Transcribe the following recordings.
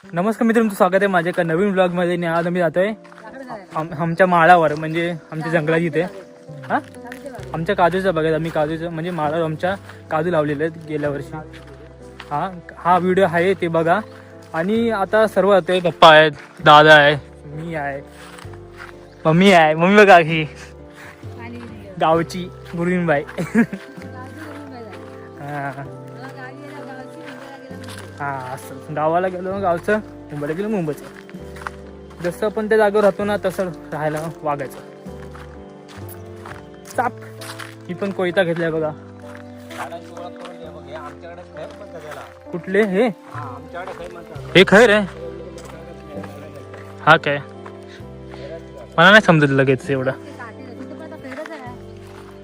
नमस्कार मित्र, तुमचं स्वागत आहे माझ्या एका नवीन ब्लॉगमध्ये. आणि आज आम्ही जातोय आमच्या माळावर, म्हणजे आमच्या जंगलात इथे. हां, आमच्या काजूचं बघायचं. आम्ही काजूचं म्हणजे माळावर आमच्या काजू लावलेले आहेत गेल्या वर्षी. हा व्हिडिओ आहे ते बघा. आणि आता सर्व होते, पप्पा आहेत, दादा आहे, मी आहे, मम्मी आहे. मम्मी बघा ही गावची गुरुबाई. हां असं गावाला गेलो गावचं, मुंबईला गेलो मुंबईचं. जसं आपण त्या जागेवर राहतो ना तसं राहायला वागायचं. चाप ही पण कोयता घेतलाय बघा. कुठले हे हे खैर आहे? हा काय मला नाही समजत लगेच एवढं.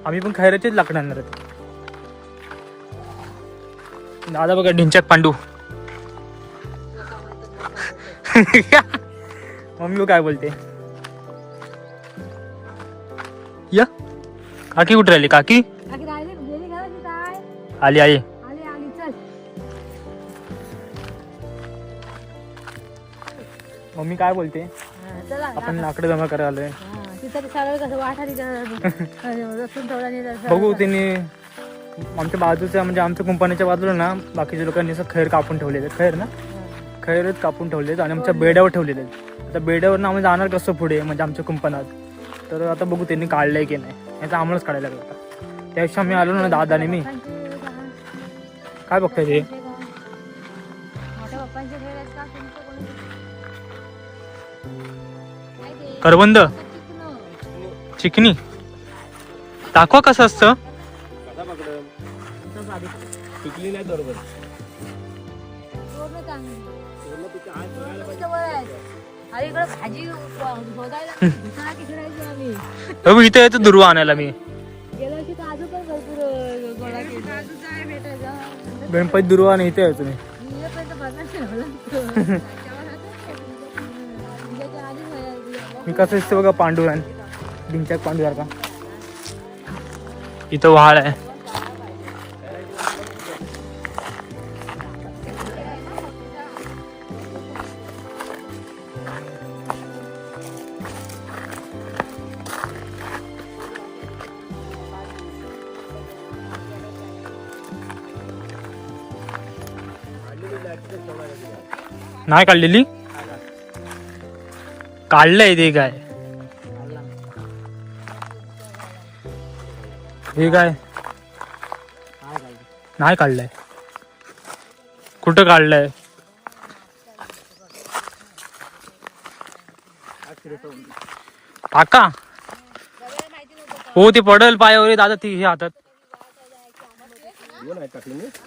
आम्ही पण खैराचेच लाकडं आणणार आहेत. दादा बघा ढिंच्याक पांडू. मम्मी काय बोलते? या काकी कुठे राहिली? काकी आली आई. मम्मी काय बोलते? आपण लाकडं जमा करायला आलोय. बघू त्यांनी आमच्या बाजूच्या म्हणजे आमच्या कंपनीच्या बाजूला ना बाकीच्या लोकांनी असं खैर कापून ठेवलेले. खैर ना खैरच कापून ठेवलेत आणि आमच्या बेड्यावर ठेवलेले आहेत. आता बेड्यावर ना आम्ही जाणार कसं पुढे म्हणजे आमच्या कुंपणात. तर आता बघू त्यांनी काढलंय की नाही. याचा आम्हालाच काढायला लागलं. आता त्यापेक्षा आम्ही आलो ना दादाने मी. काय बघताय ते? करवंद चिकनी दाखवा कसं असतं. इथे येतो दुर्वा आणायला मी. गणपती दुर्वा आणि इथे येतो मी. मी कसं दिसतो बघा पांडुरंग ढिंच्याक पांडुसारखा. इथं व्हाळ आहे. नाही काढलेली? काढलंय ते काय? हे काय नाही काढलंय? कुठं काढलंय? काका हो ते पडल पायावर दादा. ती हे हातात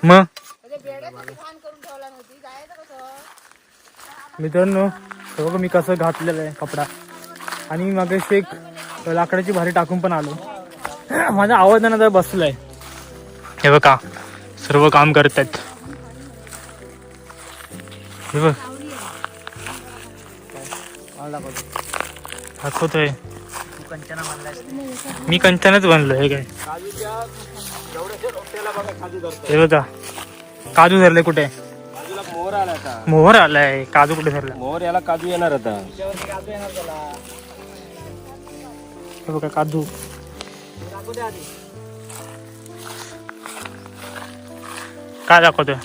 मग. मित्रांनो बघा मी कसं घातलेलं आहे कपडा. आणि मी मागे एक लाकडाची भारी टाकून पण आलो. माझा आवाज ना जर बसलाय. हे बघा सर्व काम करत आहेत. हे बघ दाखवतोय. मी कंचनच बनलो. हे काय हे बघा काजू धरले. कुठे मोहर आलाय? काजू कुठे धरला? मोहर याला काजू येणार आता. हे बघा काजू. काय दाखवतोय?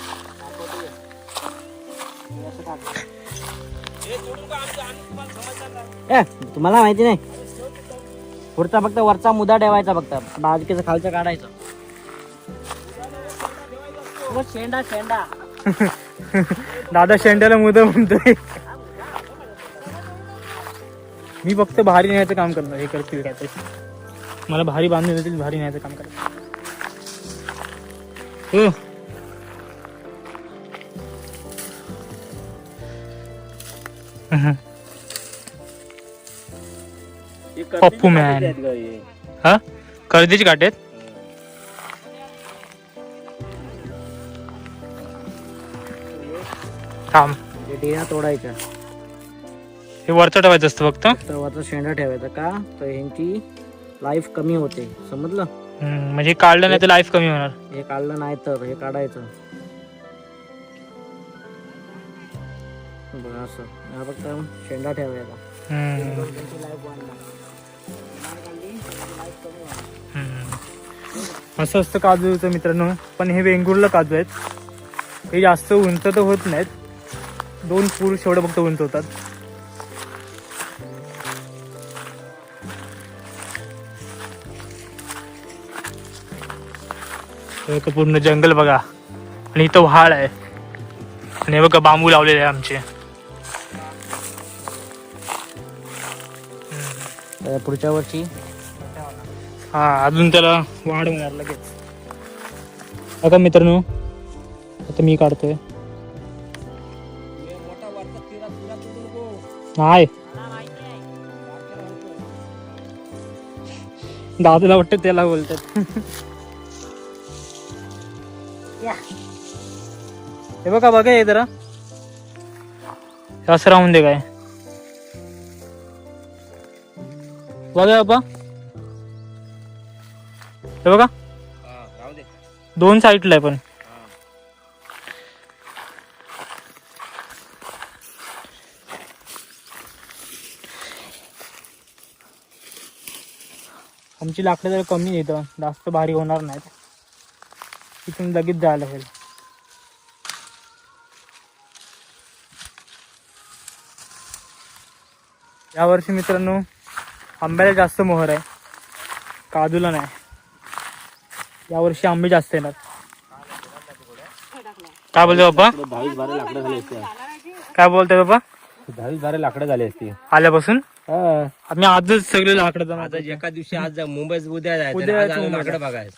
तुम्हाला माहिती नाही. पुढचा फक्त वरचा मुदा ठेवायचा, फक्त बाजूचं खालचं काढायचं. शेंडा शेंडा दादा शेंड्याला मुदा म्हणतोय. मी फक्त भारी न्यायचं काम करणार. हे करतील काय ते मला भारी बांधून देतील. भारी न्यायचं काम करणार. हो पप्पू मॅन. हा कर्दीची काटेत. थांब डिना तोडायचा. हे वरचं ठेवायचं असतं फक्त. वरचा शेंडा ठेवायचा का तर ह्यांची लाईफ कमी होते. समजलं? म्हणजे काढलं नाही तर लाईफ कमी होणार. हे काढलं नाही तर हे काढायचं. बघा असं हा फक्त शेंडा ठेवायचा. हम्म. त्यांची लाईफ वाढणार. लाईफ कमी होणार. असं असतं काजूचं मित्रांनो. पण हे वेंगुर्ला काजू आहेत. हे जास्त उंच तर होत नाहीत. 2 पुरुष एवढं फक्त उंच होतात. हे का पूर्ण जंगल बघा. आणि इथं व्हाळ आहे. आणि हे बघा बांबू लावलेले आहे आमचे. तर पुढच्या वर्षी हा अजून त्याला वाढ होणार लगेच. बघा मित्रांनो आता मी काढतोय. नाही दादाला वाटतं त्याला बोलतात. हे बघा बघा हे जरा असं राहून दे काय बघा बाबा. हे बघा 2 साईडला आहे पण. आमची लाकडं जरा कमी येतं. जास्त भारी होणार नाहीत. तिथून लगेच जायला लागेल. यावर्षी मित्रांनो आंब्याला जास्त मोहर आहे. काजूला नाही. यावर्षी आंबे जास्त येणार. काय बोलतो बाबा? 10-12 लाकडं झाली असते. काय बोलतोय बाबा? 10-12 लाकडं झाली असती आल्यापासून आम्ही आजच सगळे लाकडं जमा. आता एका दिवशी आज मुंबईत उद्या जायचं. उद्या आज जायचं आम्ही मुंबईला. लाकडं बघायचं.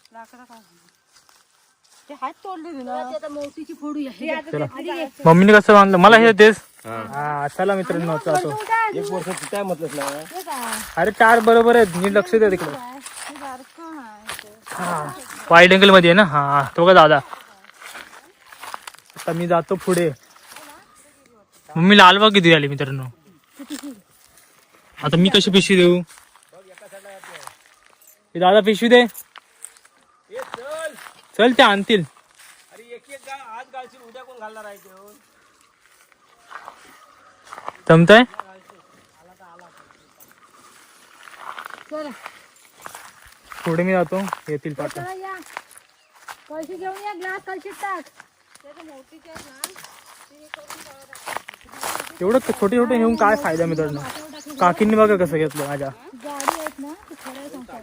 मम्मीने कसं बांधलं मला हे तेच. हा चला मित्रांनो जातो. 1 वर्ष तू काय म्हटलंस ना. अरे 4 बरोबर आहेत. नीट लक्ष द्या तिकडे. हा वाईड अँगल मध्ये आहे ना. हा तो का दादा. आता मी जातो पुढे. मम्मी लालबाग किती झाली मित्रांनो. आता मी कशी पिशवी देऊ. हे दादा पिशवी दे. चल ते आणतील. आज घालशील उद्या कोण घालणार आहे ते. जमतंय. पुढे मी जातो. येतील पाठा. कळशी घेऊन या. ग्लास कळशीत टाक. एवढं छोटे छोटे घेऊन काय फायदा मित्रांनो. काकींनी बघा कसं घेतलं माझ्या. गाडी आहेत ना ती खरं सांगतात.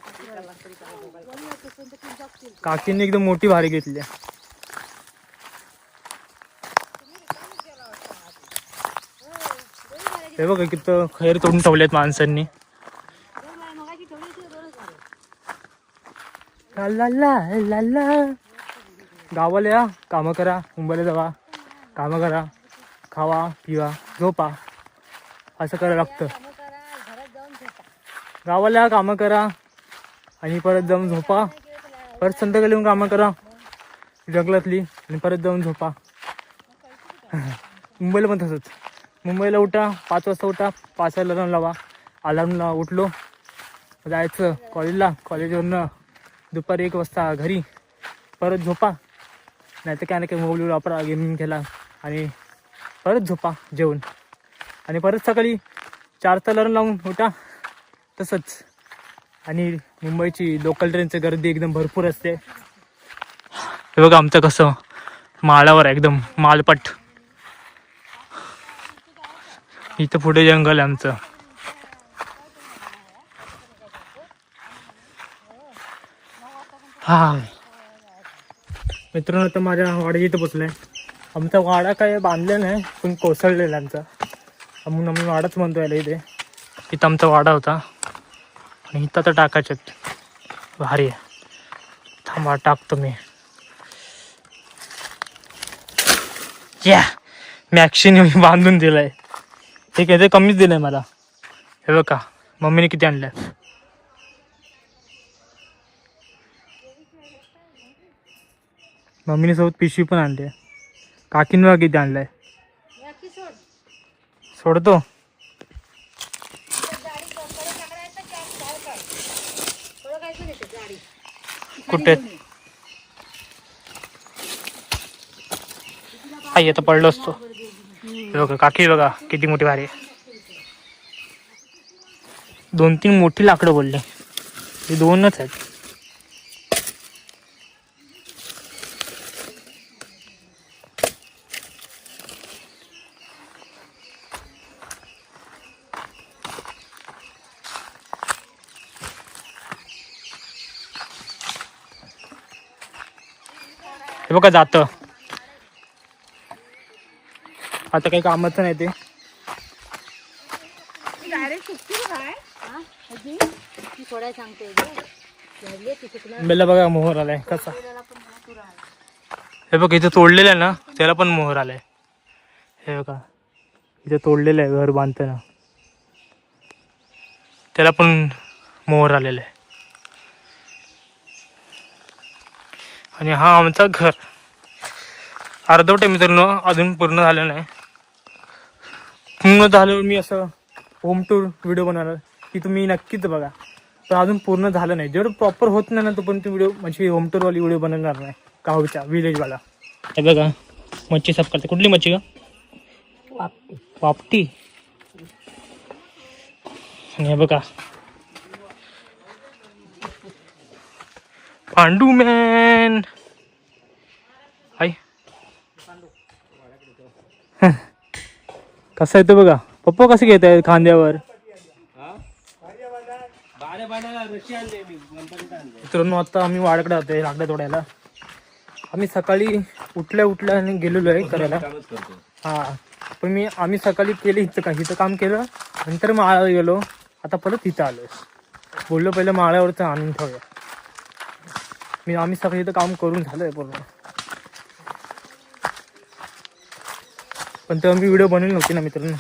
काकींनी एकदम मोठी भारी घेतली. हे बघा किती खैर तोडून ठेवलेत माणसांनी. ला ला ला ला. गावाला या कामं करा. मुंबईला जावा कामं करा. खावा पिवा झोपा असं करायला लागतं. गावाला या कामं करा आणि परत जाऊन झोपा. परत संध्याकाळी येऊन कामं करा जंगलातली आणि परत जाऊन झोपा. मुंबईला पण तसंच. मुंबईला उठा 5 वाजता उठा. 5 अलार्म लावा. अलार्मला उठलो जायचं कॉलेजला. कॉलेजवरनं दुपारी 1 वाजता घरी. परत झोपा. नाही तर काय ना काय मोबाईल वापरा. गेमिंग खेळा आणि परत झोपा जेवण. आणि परत सकाळी 4चा अलार्म लावून उठा. तसंच. आणि मुंबईची लोकल ट्रेनची गर्दी एकदम भरपूर असते. हे बघा आमचं कसं माळावर आहे एकदम मालपट. इथं पुढे जंगल आहे आमचं. हा मित्रांनो आता माझ्या वाड्याच्या इथं पोचलाय. आमचा वाडा काय बांधला नाही पण कोसळलेला आमचा. म्हणून आम्ही वाडाच म्हणतो याला. इथे इथं आमचा वाडा होता आणि इथं तर टाकायच्यात. भारी आहे. थांबा टाकतो मी. या मॅक्सीने मी बांधून दिलाय. ठीक आहे ते कमीच दिलंय मला. हे बघा मम्मीने किती आणल्या. मम्मीने सोबत पिशवी पण आणली आहे. काकीने बघा किती आणलाय. सोडतो. कुठे आई आता पडलो असतो. हे बघा काकी बघा किती मोठी भारी आहे. 2-3 मोठी लाकडं बोलले, हे 2च आहेत. हे बघा जातं, आता काही कामाचं नाही ते. सोडाय सांगते बेला बघा मोहर आलाय कसा. हे बघ इथे तोडलेलं आहे ना, त्याला पण मोहर आलाय. हे बघा इथे तोडलेलं आहे घर बांधताना, त्याला पण मोहर आलेलं आहे. आणि हा आमचा घर अर्धवट आहे मित्रांनो, अजून पूर्ण झालं नाही. पूर्ण झाल्यावर मी असं होम टूर व्हिडिओ बनवणार की तुम्ही नक्कीच बघा. पण अजून पूर्ण झालं नाही, जेवढं प्रॉपर होत नाही ना तोपर्यंत व्हिडिओ म्हणजे होम टूरवाली व्हिडिओ बनवणार नाही. गावच्या विलेजवाला. हे बघा मच्छी साफ करते. कुठली मच्छी का? वापटी. आणि हे बघा पांडू मॅन. आई कसं आहे तो बघा. पप्पा कसं घेत आहे खांद्यावर. मित्रांनो आता आम्ही वाड्याकडे जातोय लाकडं तोडायला. आम्ही सकाळी उठल्या आणि गेलेलो आहे करायला. हा पण आम्ही सकाळी केले इथं काम केलं, नंतर माळावर गेलो, आता परत इथं आलो. बोललो पहिलं माळ्यावरचं आणून ठेवूया. आम्ही सकाळी इथं काम करून झालंय पूर्ण, पण तेव्हा मी व्हिडिओ बनवली नव्हती ना मित्रांनो.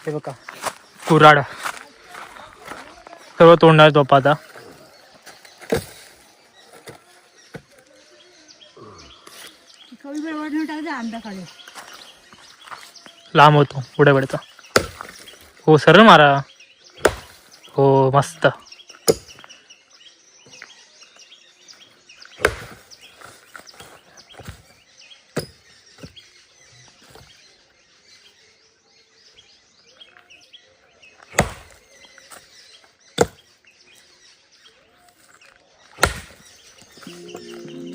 हे बघा कुऱ्हाड सर्व तोडणार तो आता. लांब होतो पुढे पडतो. हो सरळ मारा. हो मस्त.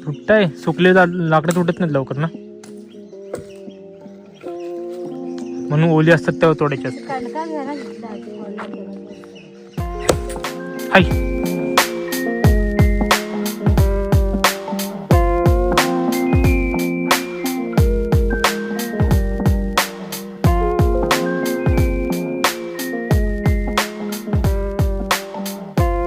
तुटताय सुकले लाकडं तुटत नाहीत लवकर ना, म्हणून ओली असतात तेव्हा तोडायचे असतात. हाय